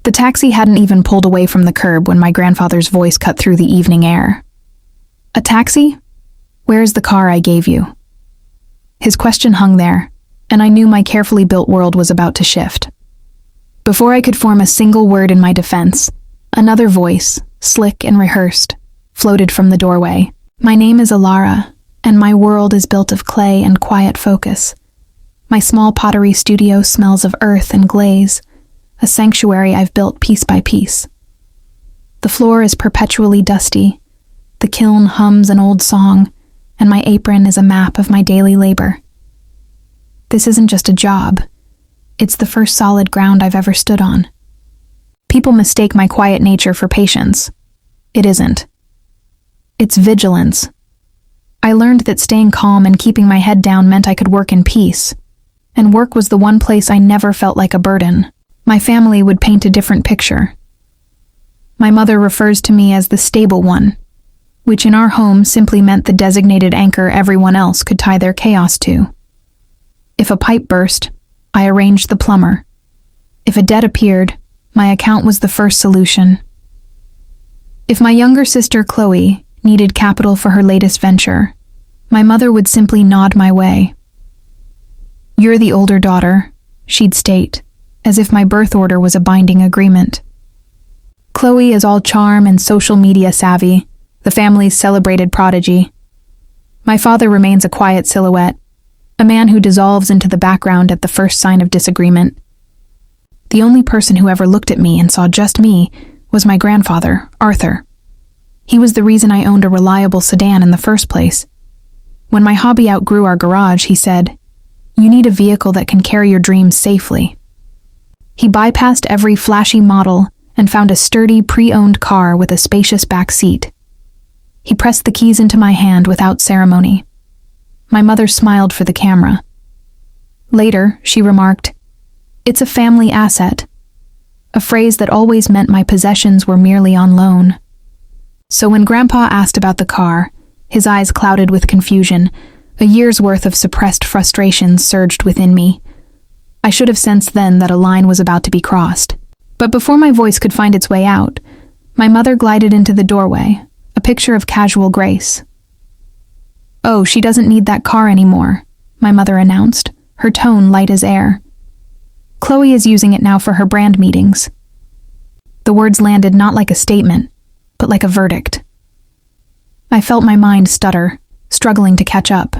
The taxi hadn't even pulled away from the curb when my grandfather's voice cut through the evening air. "A taxi? Where's the car I gave you?" His question hung there, and I knew my carefully built world was about to shift. Before I could form a single word in my defense, another voice, slick and rehearsed, floated from the doorway. "My name is Elara, and my world is built of clay and quiet focus. My small pottery studio smells of earth and glaze, a sanctuary I've built piece by piece. The floor is perpetually dusty, the kiln hums an old song, and my apron is a map of my daily labor. This isn't just a job. It's the first solid ground I've ever stood on. People mistake my quiet nature for patience. It isn't. It's vigilance. I learned that staying calm and keeping my head down meant I could work in peace, and work was the one place I never felt like a burden. My family would paint a different picture. My mother refers to me as the stable one, which in our home simply meant the designated anchor everyone else could tie their chaos to. If a pipe burst, I arranged the plumber. If a debt appeared, my account was the first solution. If my younger sister Chloe needed capital for her latest venture, my mother would simply nod my way. "You're the older daughter," she'd state, as if my birth order was a binding agreement. Chloe is all charm and social media savvy, the family's celebrated prodigy. My father remains a quiet silhouette, a man who dissolves into the background at the first sign of disagreement. The only person who ever looked at me and saw just me was my grandfather, Arthur. He was the reason I owned a reliable sedan in the first place. When my hobby outgrew our garage, he said, "You need a vehicle that can carry your dreams safely." He bypassed every flashy model and found a sturdy, pre-owned car with a spacious back seat. He pressed the keys into my hand without ceremony. My mother smiled for the camera. Later, she remarked, "It's a family asset," a phrase that always meant my possessions were merely on loan. So when Grandpa asked about the car, his eyes clouded with confusion, a year's worth of suppressed frustration surged within me. I should have sensed then that a line was about to be crossed. But before my voice could find its way out, my mother glided into the doorway, a picture of casual grace. "Oh, she doesn't need that car anymore," my mother announced, her tone light as air. "Chloe is using it now for her brand meetings." The words landed not like a statement, but like a verdict. I felt my mind stutter, struggling to catch up.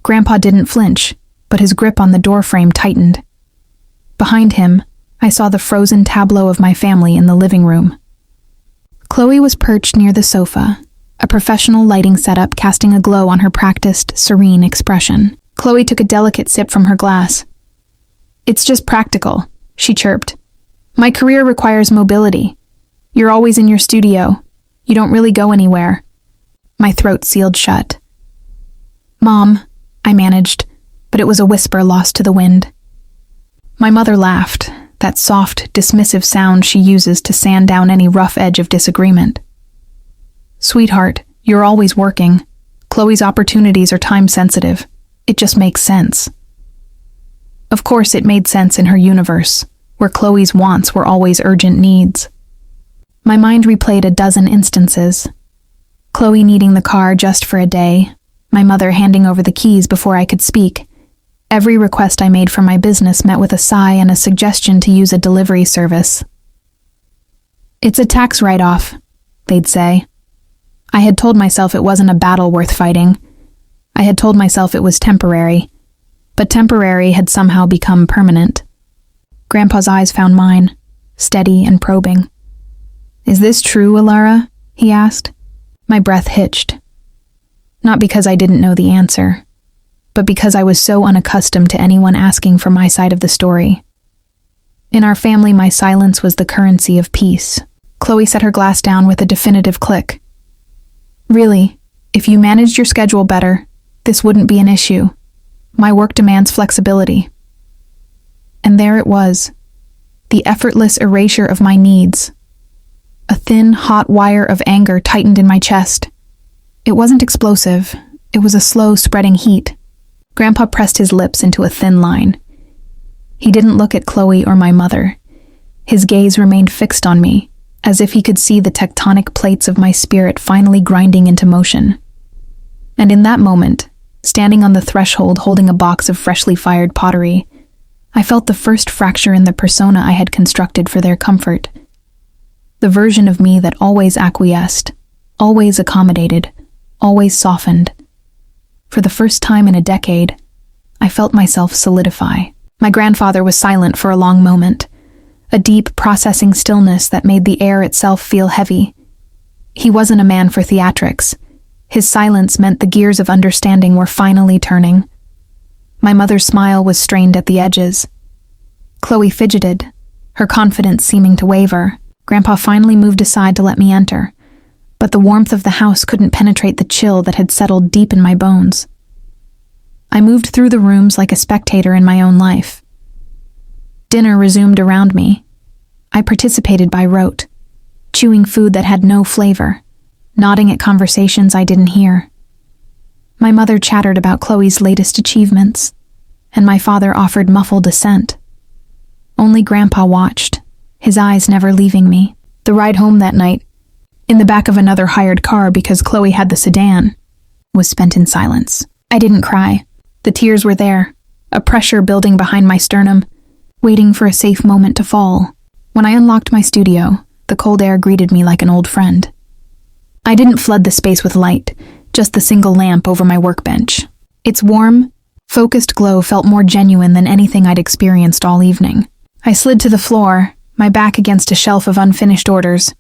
Grandpa didn't flinch, but his grip on the doorframe tightened. Behind him, I saw the frozen tableau of my family in the living room. Chloe was perched near the sofa, a professional lighting setup casting a glow on her practiced, serene expression. Chloe took a delicate sip from her glass. "It's just practical," she chirped. "My career requires mobility. You're always in your studio. You don't really go anywhere." My throat sealed shut. "Mom," I managed, but it was a whisper lost to the wind. My mother laughed, that soft, dismissive sound she uses to sand down any rough edge of disagreement. "Sweetheart, you're always working. Chloe's opportunities are time-sensitive. It just makes sense." Of course it made sense in her universe, where Chloe's wants were always urgent needs. My mind replayed a dozen instances. Chloe needing the car just for a day, my mother handing over the keys before I could speak. Every request I made for my business met with a sigh and a suggestion to use a delivery service. "It's a tax write-off," they'd say. I had told myself it wasn't a battle worth fighting. I had told myself it was temporary, but temporary had somehow become permanent. Grandpa's eyes found mine, steady and probing. "Is this true, Elara?" he asked. My breath hitched. Not because I didn't know the answer, but because I was so unaccustomed to anyone asking for my side of the story. In our family, my silence was the currency of peace. Chloe set her glass down with a definitive click. "Really, if you managed your schedule better, this wouldn't be an issue. My work demands flexibility." And there it was, the effortless erasure of my needs. A thin, hot wire of anger tightened in my chest. It wasn't explosive, it was a slow, spreading heat. Grandpa pressed his lips into a thin line. He didn't look at Chloe or my mother. His gaze remained fixed on me, as if he could see the tectonic plates of my spirit finally grinding into motion. And in that moment, standing on the threshold holding a box of freshly fired pottery, I felt the first fracture in the persona I had constructed for their comfort. The version of me that always acquiesced, always accommodated, always softened. For the first time in a decade, I felt myself solidify. My grandfather was silent for a long moment, a deep, processing stillness that made the air itself feel heavy. He wasn't a man for theatrics. His silence meant the gears of understanding were finally turning. My mother's smile was strained at the edges. Chloe fidgeted, her confidence seeming to waver. Grandpa finally moved aside to let me enter, but the warmth of the house couldn't penetrate the chill that had settled deep in my bones. I moved through the rooms like a spectator in my own life. Dinner resumed around me. I participated by rote, chewing food that had no flavor, nodding at conversations I didn't hear. My mother chattered about Chloe's latest achievements, and my father offered muffled dissent. Only Grandpa watched, his eyes never leaving me. The ride home that night, in the back of another hired car because Chloe had the sedan, was spent in silence. I didn't cry. The tears were there, a pressure building behind my sternum, waiting for a safe moment to fall. When I unlocked my studio, the cold air greeted me like an old friend. I didn't flood the space with light, just the single lamp over my workbench. Its warm, focused glow felt more genuine than anything I'd experienced all evening. I slid to the floor, my back against a shelf of unfinished orders,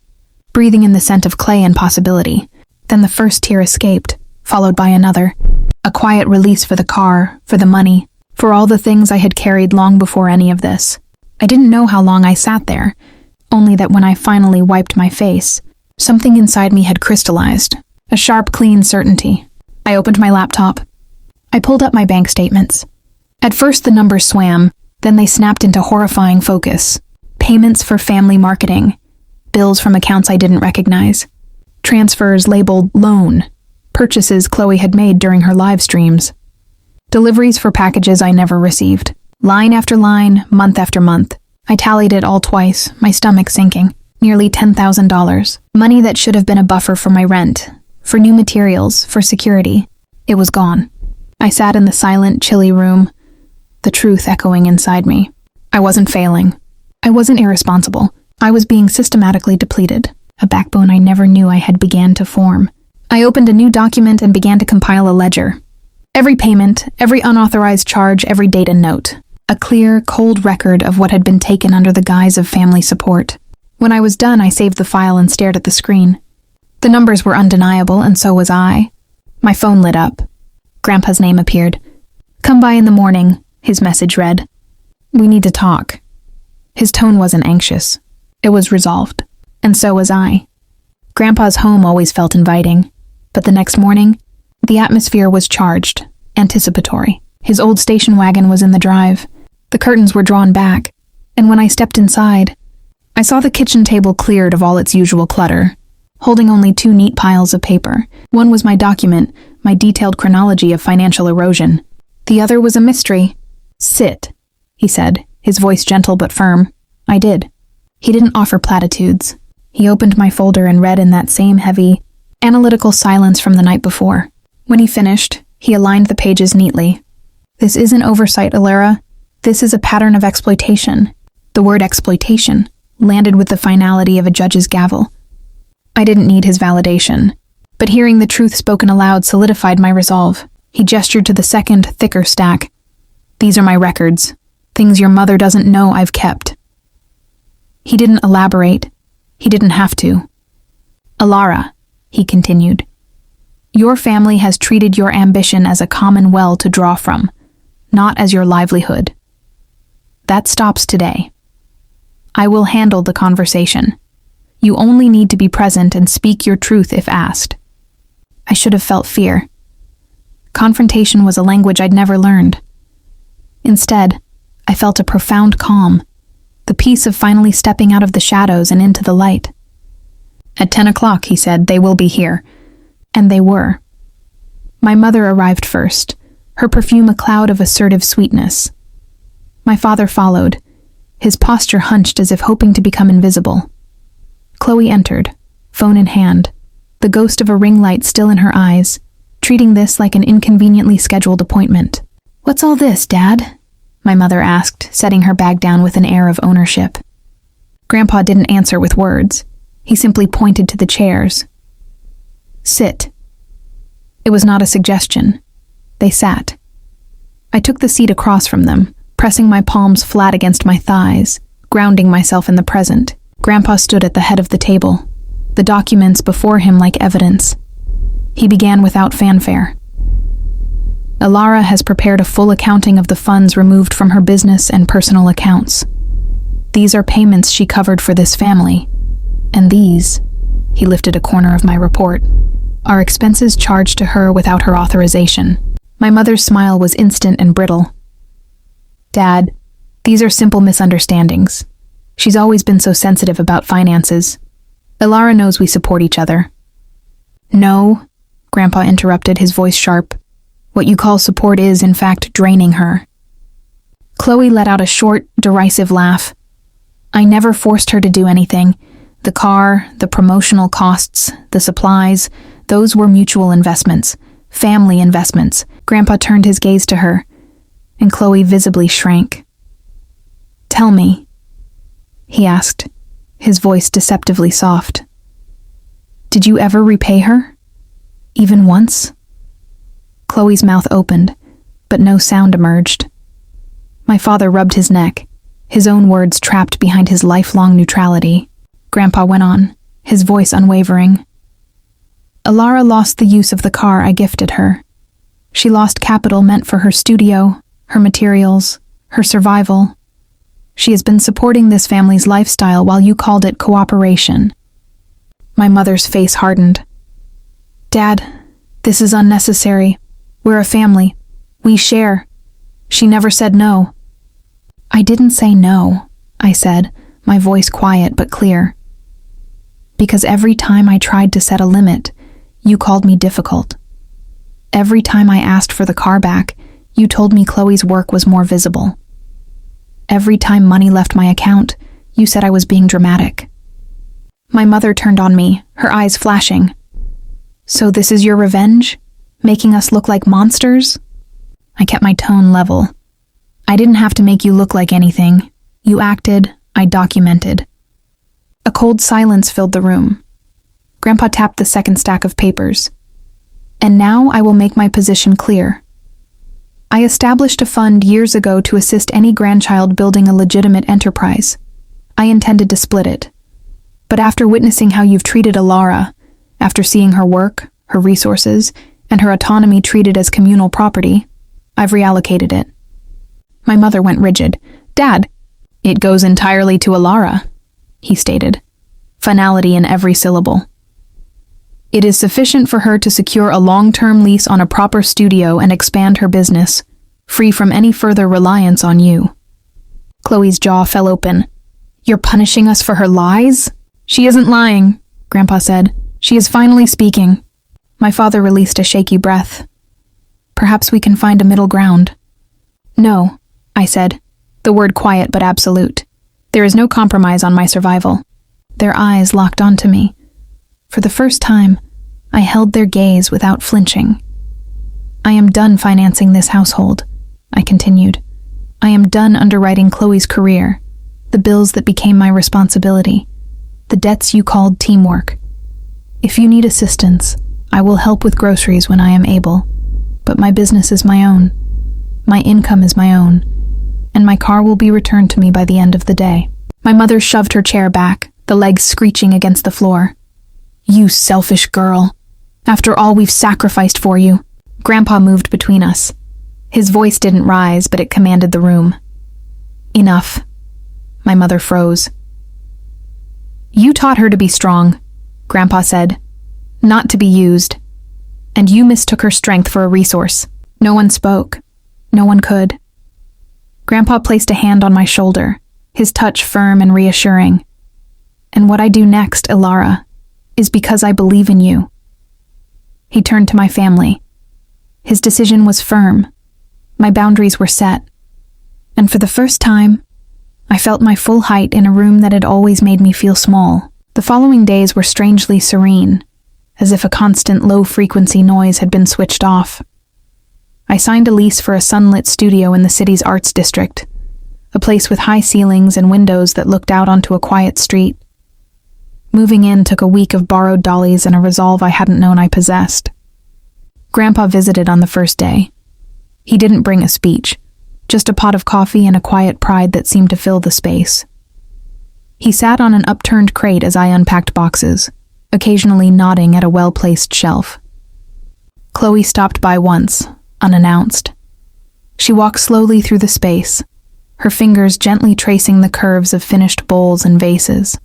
breathing in the scent of clay and possibility. Then the first tear escaped, followed by another, a quiet release for the car, for the money, for all the things I had carried long before any of this. I didn't know how long I sat there, only that when I finally wiped my face, something inside me had crystallized, a sharp, clean certainty. I opened my laptop. I pulled up my bank statements. At first the numbers swam, then they snapped into horrifying focus. Payments for family marketing, bills from accounts I didn't recognize, transfers labeled loan, purchases Chloe had made during her live streams, deliveries for packages I never received. Line after line, month after month. I tallied it all twice, my stomach sinking. Nearly $10,000. Money that should have been a buffer for my rent, for new materials, for security. It was gone. I sat in the silent, chilly room, the truth echoing inside me. I wasn't failing. I wasn't irresponsible. I was being systematically depleted, a backbone I never knew I had began to form. I opened a new document and began to compile a ledger. Every payment, every unauthorized charge, every data note. A clear, cold record of what had been taken under the guise of family support. When I was done, I saved the file and stared at the screen. The numbers were undeniable, and so was I. My phone lit up. Grandpa's name appeared. "Come by in the morning," his message read. "We need to talk." His tone wasn't anxious. It was resolved. And so was I. Grandpa's home always felt inviting, but the next morning, the atmosphere was charged, anticipatory. His old station wagon was in the drive. The curtains were drawn back, and when I stepped inside, I saw the kitchen table cleared of all its usual clutter, holding only 2 neat piles of paper. One was my document, my detailed chronology of financial erosion. The other was a mystery. "Sit," he said, his voice gentle but firm. I did. He didn't offer platitudes. He opened my folder and read in that same heavy, analytical silence from the night before. When he finished, he aligned the pages neatly. "This isn't oversight, Elara. This is a pattern of exploitation." The word exploitation landed with the finality of a judge's gavel. I didn't need his validation, but hearing the truth spoken aloud solidified my resolve. He gestured to the second, thicker stack. "These are my records, things your mother doesn't know I've kept." He didn't elaborate. He didn't have to. "Elara," he continued, "your family has treated your ambition as a common well to draw from, not as your livelihood. That stops today. I will handle the conversation. You only need to be present and speak your truth if asked." I should have felt fear. Confrontation was a language I'd never learned. Instead, I felt a profound calm, the peace of finally stepping out of the shadows and into the light. "At 10 o'clock, he said, "they will be here." And they were. My mother arrived first, her perfume a cloud of assertive sweetness. My father followed, his posture hunched as if hoping to become invisible. Chloe entered, phone in hand, the ghost of a ring light still in her eyes, treating this like an inconveniently scheduled appointment. "What's all this, Dad?" my mother asked, setting her bag down with an air of ownership. Grandpa didn't answer with words. He simply pointed to the chairs. "Sit." It was not a suggestion. They sat. I took the seat across from them, pressing my palms flat against my thighs, grounding myself in the present. Grandpa stood at the head of the table, the documents before him like evidence. He began without fanfare. "Elara has prepared a full accounting of the funds removed from her business and personal accounts. These are payments she covered for this family, and these," he lifted a corner of my report, "are expenses charged to her without her authorization." My mother's smile was instant and brittle. "Dad, these are simple misunderstandings. She's always been so sensitive about finances. Elara knows we support each other." "No," Grandpa interrupted, his voice sharp. "What you call support is, in fact, draining her." Chloe let out a short, derisive laugh. "I never forced her to do anything. The car, the promotional costs, the supplies, those were mutual investments, family investments." Grandpa turned his gaze to her, and Chloe visibly shrank. "Tell me," he asked, his voice deceptively soft. "Did you ever repay her? Even once?" Chloe's mouth opened, but no sound emerged. My father rubbed his neck, his own words trapped behind his lifelong neutrality. Grandpa went on, his voice unwavering. "Elara lost the use of the car I gifted her. She lost capital meant for her studio, her materials, her survival. She has been supporting this family's lifestyle while you called it cooperation." My mother's face hardened. "Dad, this is unnecessary. We're a family. We share. She never said no." "I didn't say no," I said, my voice quiet but clear. "Because every time I tried to set a limit, you called me difficult. Every time I asked for the car back, you told me Chloe's work was more visible. Every time money left my account, you said I was being dramatic." My mother turned on me, her eyes flashing. "So this is your revenge? Making us look like monsters?" I kept my tone level. "I didn't have to make you look like anything. You acted, I documented." A cold silence filled the room. Grandpa tapped the second stack of papers. "And now I will make my position clear. I established a fund years ago to assist any grandchild building a legitimate enterprise. I intended to split it. But after witnessing how you've treated Elara, after seeing her work, her resources, and her autonomy treated as communal property, I've reallocated it." My mother went rigid. "Dad, it goes entirely to Elara," he stated, finality in every syllable. "It is sufficient for her to secure a long-term lease on a proper studio and expand her business, free from any further reliance on you." Chloe's jaw fell open. "You're punishing us for her lies?" "She isn't lying," Grandpa said. "She is finally speaking." My father released a shaky breath. "Perhaps we can find a middle ground." "No," I said, the word quiet but absolute. "There is no compromise on my survival." Their eyes locked onto me. For the first time, I held their gaze without flinching. "I am done financing this household," I continued. "I am done underwriting Chloe's career, the bills that became my responsibility, the debts you called teamwork. If you need assistance, I will help with groceries when I am able, but my business is my own, my income is my own, and my car will be returned to me by the end of the day." My mother shoved her chair back, the legs screeching against the floor. "You selfish girl. After all we've sacrificed for you." Grandpa moved between us. His voice didn't rise, but it commanded the room. "Enough." My mother froze. "You taught her to be strong," Grandpa said, "not to be used. And you mistook her strength for a resource." No one spoke. No one could. Grandpa placed a hand on my shoulder, his touch firm and reassuring. "And what I do next, Elara, is because I believe in you." He turned to my family. His decision was firm. My boundaries were set. And for the first time, I felt my full height in a room that had always made me feel small. The following days were strangely serene, as if a constant low-frequency noise had been switched off. I signed a lease for a sunlit studio in the city's arts district, a place with high ceilings and windows that looked out onto a quiet street. Moving in took a week of borrowed dollies and a resolve I hadn't known I possessed. Grandpa visited on the first day. He didn't bring a speech, just a pot of coffee and a quiet pride that seemed to fill the space. He sat on an upturned crate as I unpacked boxes, occasionally nodding at a well-placed shelf. Chloe stopped by once, unannounced. She walked slowly through the space, her fingers gently tracing the curves of finished bowls and vases.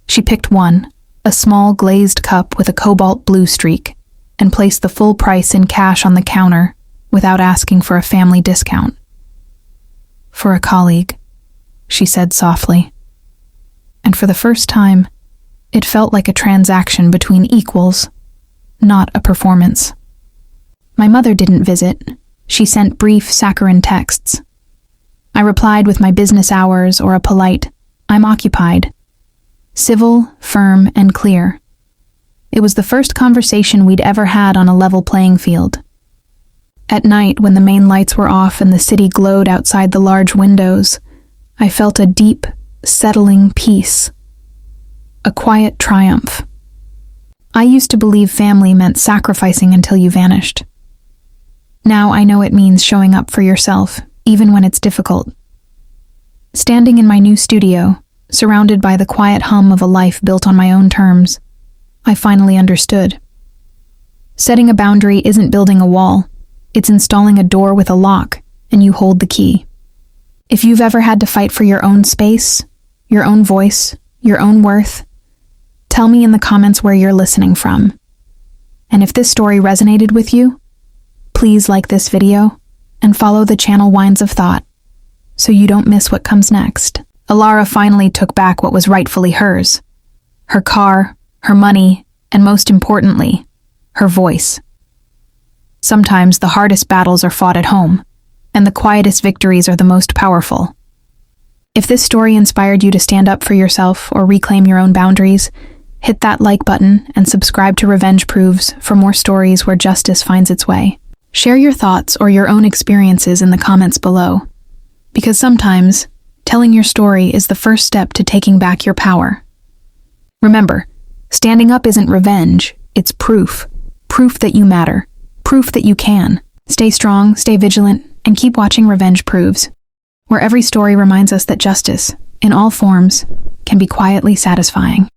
She picked one, a small glazed cup with a cobalt blue streak, and placed the full price in cash on the counter without asking for a family discount. "For a colleague," she said softly. And for the first time, it felt like a transaction between equals, not a performance. My mother didn't visit. She sent brief, saccharine texts. I replied with my business hours or a polite, "I'm occupied." Civil, firm, and clear. It was the first conversation we'd ever had on a level playing field. At night, when the main lights were off and the city glowed outside the large windows, I felt a deep, settling peace. A quiet triumph. I used to believe family meant sacrificing until you vanished. Now I know it means showing up for yourself, even when it's difficult. Standing in my new studio, surrounded by the quiet hum of a life built on my own terms, I finally understood. Setting a boundary isn't building a wall. It's installing a door with a lock, and you hold the key. If you've ever had to fight for your own space, your own voice, your own worth, tell me in the comments where you're listening from. And if this story resonated with you, please like this video and follow the channel Winds of Thought so you don't miss what comes next. Elara finally took back what was rightfully hers. Her car, her money, and most importantly, her voice. Sometimes the hardest battles are fought at home, and the quietest victories are the most powerful. If this story inspired you to stand up for yourself or reclaim your own boundaries, hit that like button and subscribe to Revenge Proves for more stories where justice finds its way. Share your thoughts or your own experiences in the comments below, because sometimes telling your story is the first step to taking back your power. Remember, standing up isn't revenge, it's proof. Proof that you matter. Proof that you can. Stay strong, stay vigilant, and keep watching Revenge Proves, where every story reminds us that justice, in all forms, can be quietly satisfying.